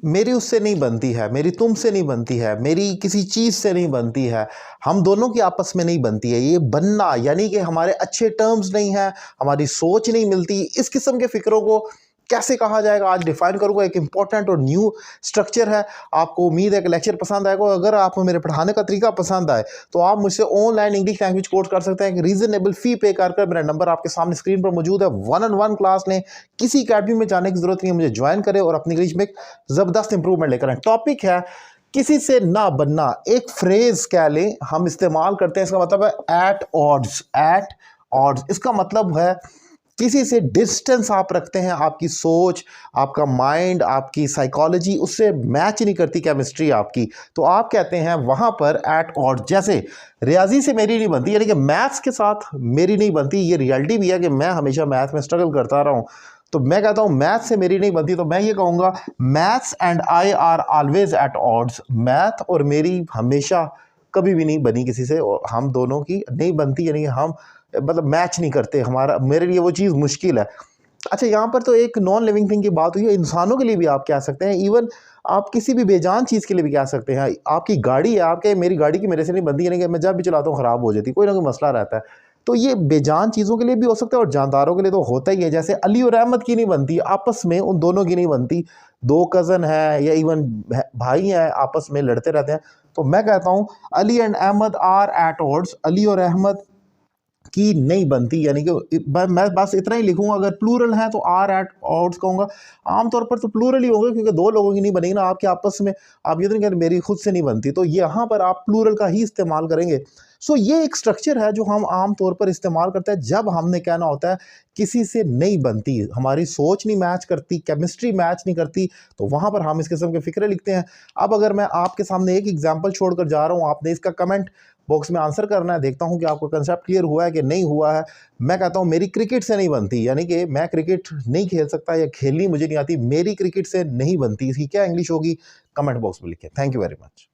मेरी उससे नहीं बनती है, मेरी तुमसे नहीं बनती है, मेरी किसी चीज़ से नहीं बनती है, हम दोनों की आपस में नहीं बनती है। ये बनना यानी कि हमारे अच्छे टर्म्स नहीं हैं, हमारी सोच नहीं मिलती। इस किस्म के फ़िक्रों को कैसे कहा जाएगा, आज डिफ़ाइन करूँगा। एक इंपॉर्टेंट और न्यू स्ट्रक्चर है। आपको उम्मीद है कि लेक्चर पसंद आएगा। अगर आपको मेरे पढ़ाने का तरीका पसंद आए तो आप मुझसे ऑनलाइन इंग्लिश लैंग्वेज कोर्स कर सकते हैं। एक रीज़नेबल फ़ी पे कर मेरा नंबर आपके सामने स्क्रीन पर मौजूद है। 1-on-1 क्लास लें, किसी अकेडमी में जाने की ज़रूरत नहीं है। मुझे ज्वाइन करें और अपनी इंग्लिश में एक ज़बरदस्त इंप्रूवमेंट लेकर आएँ। टॉपिक है किसी से ना बनना। एक फ्रेज़ कह लें हम इस्तेमाल करते हैं, इसका मतलब है एट ऑड्स। एट ऑड्स इसका मतलब है किसी से डिस्टेंस आप रखते हैं, आपकी सोच, आपका माइंड, आपकी साइकोलॉजी उससे मैच नहीं करती केमिस्ट्री आपकी, तो आप कहते हैं वहाँ पर एट ऑड। जैसे रियाजी से मेरी नहीं बनती, यानी कि मैथ्स के साथ मेरी नहीं बनती। ये रियलिटी भी है कि मैं हमेशा मैथ में स्ट्रगल करता रहा हूँ, तो मैं कहता हूँ मैथ से मेरी नहीं बनती, तो मैं ये कहूँगा maths and I R always at odds. Math और मेरी हमेशा कभी भी नहीं बनी किसी से, और हम दोनों की नहीं बनती, यानी कि हम मतलब मैच नहीं करते, हमारा मेरे लिए वो चीज़ मुश्किल है। अच्छा, यहाँ पर तो एक नॉन लिविंग थिंग की बात हुई है, इंसानों के लिए भी आप कह सकते हैं, इवन आप किसी भी बेजान चीज़ के लिए भी कह सकते हैं। आपकी गाड़ी है, आपके मेरी गाड़ी की मेरे से नहीं बनती, यानी कि मैं जब भी चलाता हूँ ख़राब हो जाती है, कोई ना कोई मसला रहता है। तो ये बेजान चीज़ों के लिए भी हो सकता है और जानदारों के लिए तो होता ही है। जैसे अली और अहमद की नहीं बनती, आपस में उन दोनों की नहीं बनती। दो कज़न है या इवन भाई हैं, आपस में लड़ते रहते हैं, तो मैं कहता हूँ Ali and Ahmed are at odds. Ali और अहमद की नहीं बनती, यानी कि मैं बस इतना ही लिखूंगा। अगर प्लूरल है तो आर एट ऑड्स कहूँगा। आमतौर पर तो प्लूरल ही होगा, क्योंकि दो लोगों की नहीं बनेगी ना आपके आपस में। आप ये तो नहीं कह मेरी खुद से नहीं बनती, तो यहाँ पर आप प्लूरल का ही इस्तेमाल करेंगे। सो ये एक स्ट्रक्चर है जो हम आम तौर पर इस्तेमाल करते हैं जब हमने कहना होता है किसी से नहीं बनती, हमारी सोच नहीं मैच करती, केमिस्ट्री मैच नहीं करती, तो वहाँ पर हम इस किस्म के फ़िक्रे लिखते हैं। अब अगर मैं आपके सामने एक एग्जाम्पल छोड़कर जा रहा हूँ, आपने इसका कमेंट बॉक्स में आंसर करना है। देखता हूँ कि आपको कंसेप्ट क्लियर हुआ है कि नहीं हुआ है। मैं कहता हूँ मेरी क्रिकेट से नहीं बनती, यानी कि मैं क्रिकेट नहीं खेल सकता या खेलनी मुझे नहीं आती, मेरी क्रिकेट से नहीं बनती। इसकी क्या इंग्लिश होगी, कमेंट बॉक्स में लिखें। Thank you very much.